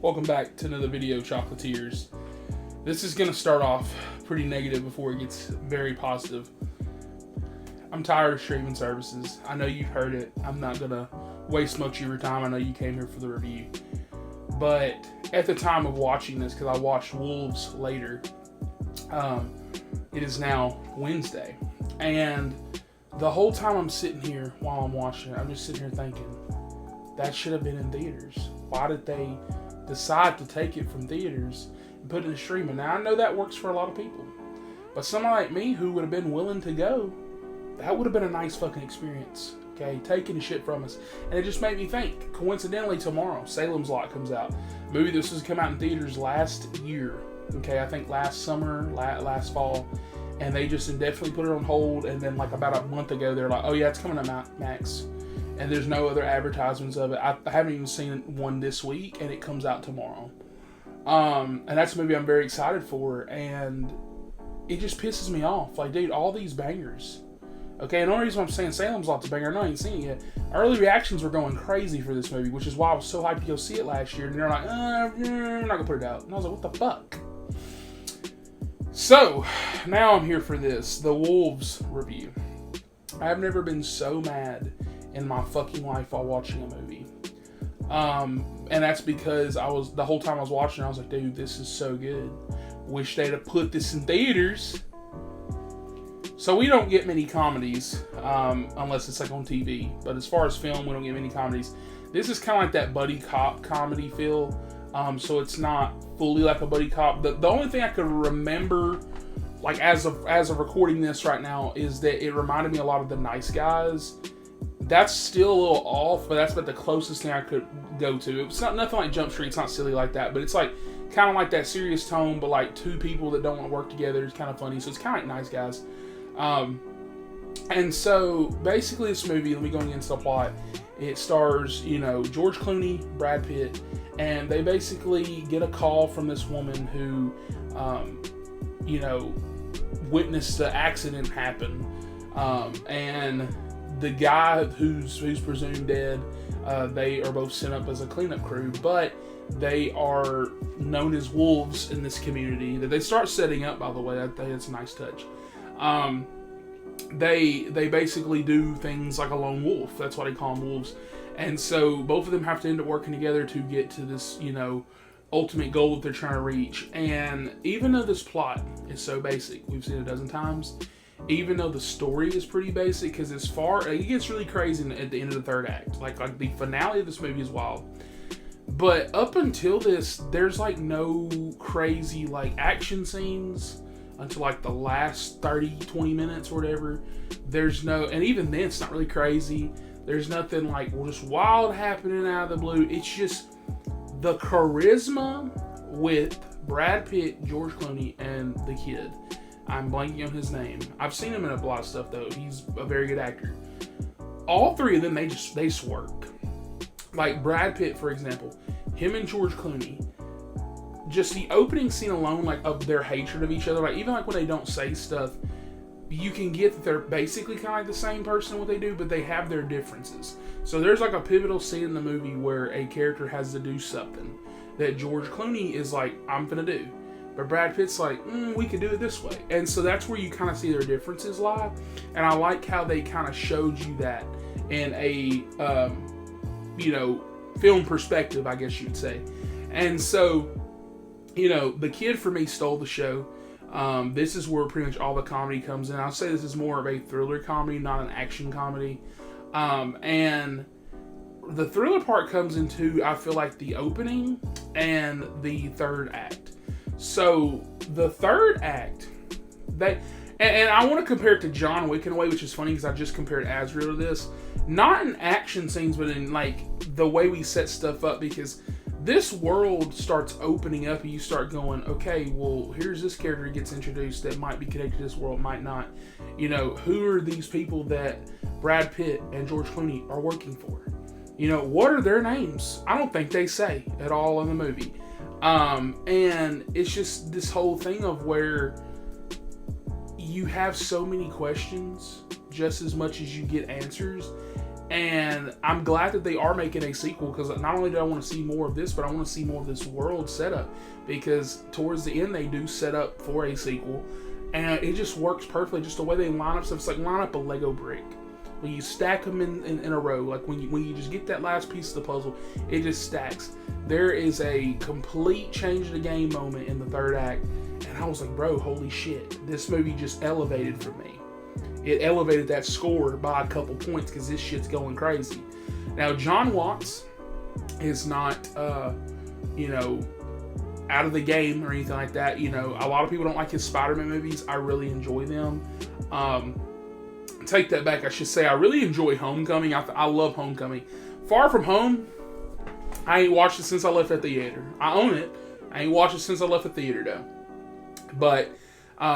Welcome back to another video, Chocolatiers. This is going to start off pretty negative before it gets very positive. I'm tired of streaming services. I know you've heard it. I'm not going to waste much of your time. I know you came here for the review. But at the time of watching this, because I watched Wolves later, it is now Wednesday. And the whole time I'm sitting here while I'm watching it, I'm just sitting here thinking, that should have been in theaters. Why did they decide to take it from theaters and put it in streaming? Now, I know that works for a lot of people. But someone like me who would have been willing to go, that would have been a nice fucking experience. Okay, taking shit from us. And it just made me think, coincidentally tomorrow, Salem's Lot comes out. A movie this was come out in theaters last year. Okay, I think last summer, last fall. And they just indefinitely put it on hold. And then like about a month ago, they're like, oh yeah, it's coming to Max. And there's no other advertisements of it. I haven't even seen one this week, and it comes out tomorrow. And that's a movie I'm very excited for, and it just pisses me off. Like, dude, all these bangers. Okay, and the only reason I'm saying Salem's Lot's a banger, I know I ain't seen it yet. Early reactions were going crazy for this movie, which is why I was so hyped to go see it last year. And they're like, we're not gonna put it out. And I was like, what the fuck? So, now I'm here for this, the Wolves review. I have never been so mad in my fucking life while watching a movie. And that's because the whole time I was watching, I was like, dude, this is so good. Wish they'd have put this in theaters. So we don't get many comedies, unless it's like on TV. But as far as film, we don't get many comedies. This is kind of like that buddy cop comedy feel. So it's not fully like a buddy cop. The only thing I could remember, like as of recording this right now, is that it reminded me a lot of The Nice Guys. That's still a little off, but that's about the closest thing I could go to. It's not nothing like Jump Street. It's not silly like that, but it's like kind of like that serious tone, but like two people that don't want to work together. It's kind of funny. So it's kind of like Nice Guys. And so basically this movie, let me go into the plot. It stars, George Clooney, Brad Pitt, and they basically get a call from this woman who, witnessed the accident happen. And the guy who's presumed dead, they are both sent up as a cleanup crew, but they are known as wolves in this community that they start setting up, by the way. I think it's a nice touch. They basically do things like a lone wolf. That's why they call them wolves. And so both of them have to end up working together to get to this, ultimate goal that they're trying to reach. And even though this plot is so basic, we've seen it a dozen times, even though the story is pretty basic, because it gets really crazy at the end of the third act. Like the finale of this movie is wild. But up until this, there's like no crazy like action scenes until like the last 30-20 minutes or whatever. And even then it's not really crazy. There's nothing like just wild happening out of the blue. It's just the charisma with Brad Pitt, George Clooney, and the kid. I'm blanking on his name. I've seen him in a lot of stuff though. He's a very good actor. All three of them, they just work. Like Brad Pitt, for example, him and George Clooney, just the opening scene alone, like of their hatred of each other, like even like when they don't say stuff, you can get that they're basically kind of like the same person in what they do, but they have their differences. So there's like a pivotal scene in the movie where a character has to do something that George Clooney is like, I'm gonna do. But Brad Pitt's like, we could do it this way. And so that's where you kind of see their differences lie. And I like how they kind of showed you that in a, film perspective, I guess you'd say. And so, the kid for me stole the show. This is where pretty much all the comedy comes in. I'll say this is more of a thriller comedy, not an action comedy. And the thriller part comes into, I feel like, the opening and the third act. So the third act, and I want to compare it to John Wick in a way, which is funny because I just compared Azrael to this. Not in action scenes, but in like the way we set stuff up, because this world starts opening up and you start going, okay, well, here's this character that gets introduced that might be connected to this world, might not. Who are these people that Brad Pitt and George Clooney are working for? What are their names? I don't think they say at all in the movie. And it's just this whole thing of where you have so many questions just as much as you get answers. And I'm glad that they are making a sequel, because not only do I want to see more of this, but I want to see more of this world setup, because towards the end they do set up for a sequel, and it just works perfectly. Just the way they line up stuff, it's like line up a Lego brick. When you stack them in a row, like when you just get that last piece of the puzzle, it just stacks. There is a complete change of the game moment in the third act, and I was like, bro, holy shit, this movie just elevated for me. It elevated that score by a couple points, because this shit's going crazy. Now, John Watts is not, out of the game or anything like that. A lot of people don't like his Spider-Man movies. I really enjoy them. Take that back. I should say I really enjoy Homecoming. I love Homecoming. Far From Home, I ain't watched it since I left the theater. I own it. I ain't watched it since I left the theater, though. But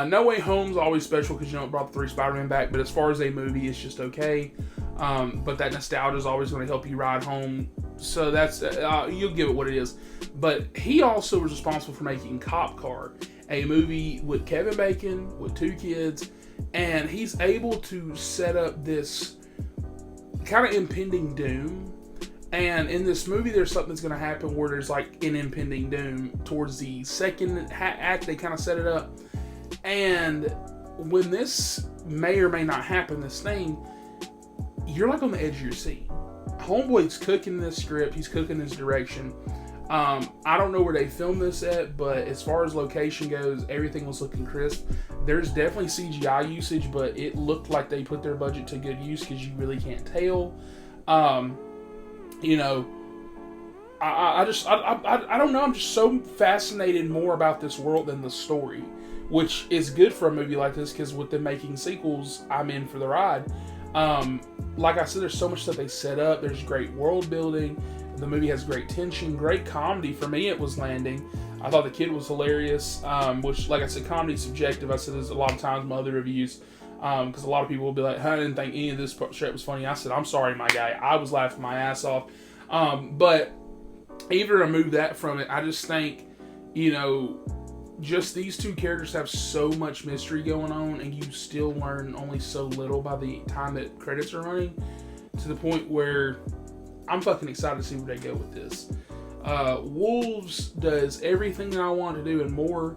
No Way Home's always special, because it brought the 3 Spider-Man back. But as far as a movie, it's just okay. But that nostalgia is always going to help you ride home. So that's you'll give it what it is. But he also was responsible for making Cop Car, a movie with Kevin Bacon with 2 kids, and he's able to set up this kind of impending doom. And in this movie, there's something that's going to happen where there's like an impending doom. Towards the second act, they kind of set it up. And when this may or may not happen, this thing, you're like on the edge of your seat. Homeboy's cooking this script. He's cooking this direction. I don't know where they filmed this at, but as far as location goes, everything was looking crisp. There's definitely CGI usage, but it looked like they put their budget to good use, because you really can't tell. I don't know. I'm just so fascinated more about this world than the story, which is good for a movie like this, because with them making sequels, I'm in for the ride. Like I said, there's so much stuff they set up. There's great world building. The movie has great tension, great comedy. For me, it was landing. I thought the kid was hilarious, which, like I said, comedy is subjective. I said this a lot of times in my other reviews, because a lot of people will be like, I didn't think any of this shit was funny. I said, I'm sorry, my guy. I was laughing my ass off. But even to remove that from it, I just think, just these 2 characters have so much mystery going on, and you still learn only so little by the time that credits are running, to the point where I'm fucking excited to see where they go with this. Wolves does everything that I want to do and more.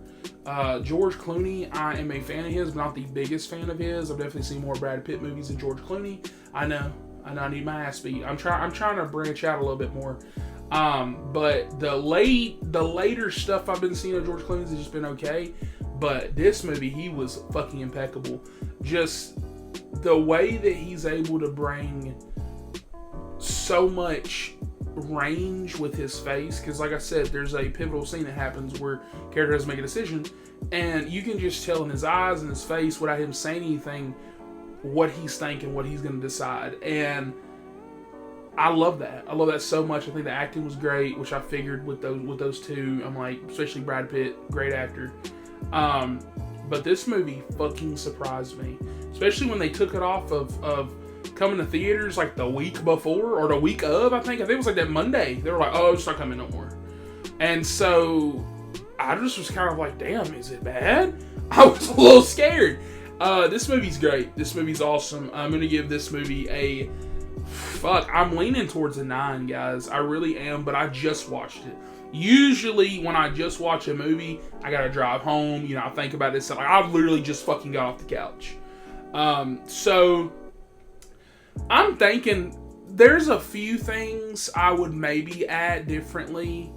George Clooney, I am a fan of his, but not the biggest fan of his. I've definitely seen more Brad Pitt movies than George Clooney. I know I need my ass beat. I'm trying to branch out a little bit more. But the later stuff I've been seeing of George Clooney's has just been okay. But this movie, he was fucking impeccable. Just the way that he's able to bring so much range with his face, because like I said, there's a pivotal scene that happens where character has to make a decision, and you can just tell in his eyes and his face, without him saying anything, what he's thinking, what he's going to decide. And I love that. I love that so much. I think the acting was great, which I figured with those 2. I'm like, especially Brad Pitt, great actor. But this movie fucking surprised me, especially when they took it off of coming to theaters like the week before, or the week of, I think it was like that Monday. They were like, oh, it's not coming no more. And so I just was kind of like, damn, is it bad? I was a little scared. This movie's great. This movie's awesome. I'm going to give this movie a... I'm leaning towards a 9, guys. I really am, but I just watched it. Usually, when I just watch a movie, I gotta drive home. I think about this. Like, I've literally just fucking got off the couch. So... I'm thinking there's a few things I would maybe add differently,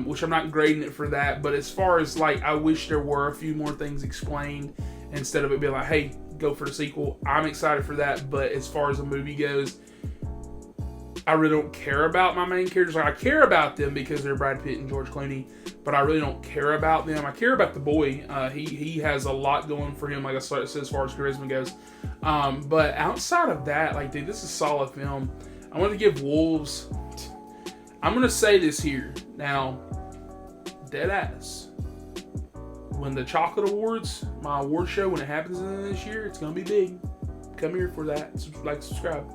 which I'm not grading it for that, but as far as like, I wish there were a few more things explained instead of it being like, hey, go for the sequel. I'm excited for that, but as far as the movie goes, I really don't care about my main characters. Like, I care about them because they're Brad Pitt and George Clooney, but I really don't care about them. I care about the boy. He has a lot going for him, like I said, as far as charisma goes. But outside of that, like, dude, this is a solid film. I want to give Wolves... I'm going to say this here. Now, dead ass. When the Chocolate Awards, my award show, when it happens in this year, it's going to be big. Come here for that. Like, subscribe.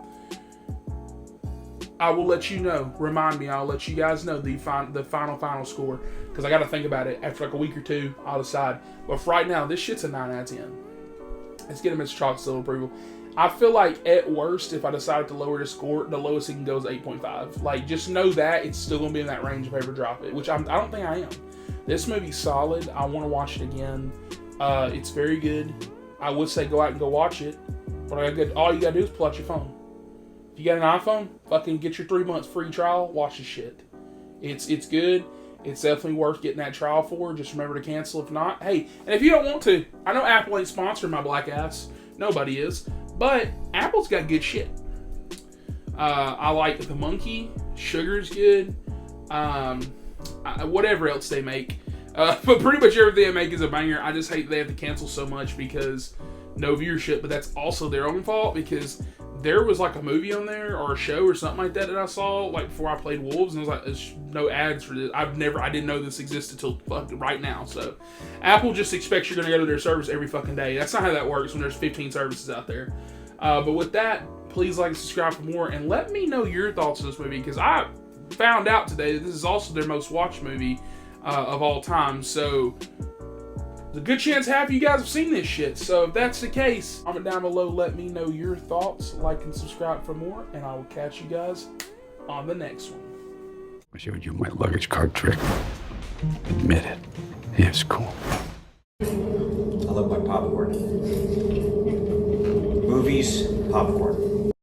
I will let you know. Remind me. I'll let you guys know the final score, because I got to think about it. After like a week or 2, I'll decide. But for right now, this shit's a 9 out of 10. Let's get him its chocolate seal approval. I feel like at worst, if I decide to lower the score, the lowest it can go is 8.5. Like, just know that it's still gonna be in that range if I ever drop it, which I don't think I am. This movie's solid. I want to watch it again. It's very good. I would say go out and go watch it, but all you gotta do is pull out your phone. If you got an iPhone, fucking get your 3 months free trial. Watch this shit. It's good. It's definitely worth getting that trial for. Just remember to cancel if not. Hey, and if you don't want to, I know Apple ain't sponsoring my black ass. Nobody is. But Apple's got good shit. I like the monkey. Sugar's good. Whatever else they make. But pretty much everything they make is a banger. I just hate they have to cancel so much because no viewership. But that's also their own fault because there was like a movie on there or a show or something like that I saw like before I played Wolves, and I was like, there's no ads for this. I didn't know this existed till fucking right now. So Apple just expects you're gonna go to their service every fucking day. That's not how that works when there's 15 services out there. But with that, please like and subscribe for more, and let me know your thoughts on this movie because I found out today that this is also their most watched movie of all time. So there's a good chance half of you guys have seen this shit. So if that's the case, comment down below, let me know your thoughts, like and subscribe for more, and I will catch you guys on the next one. I showed you my luggage cart trick. Admit it. Yeah, it's cool. I love my popcorn. Movies, popcorn.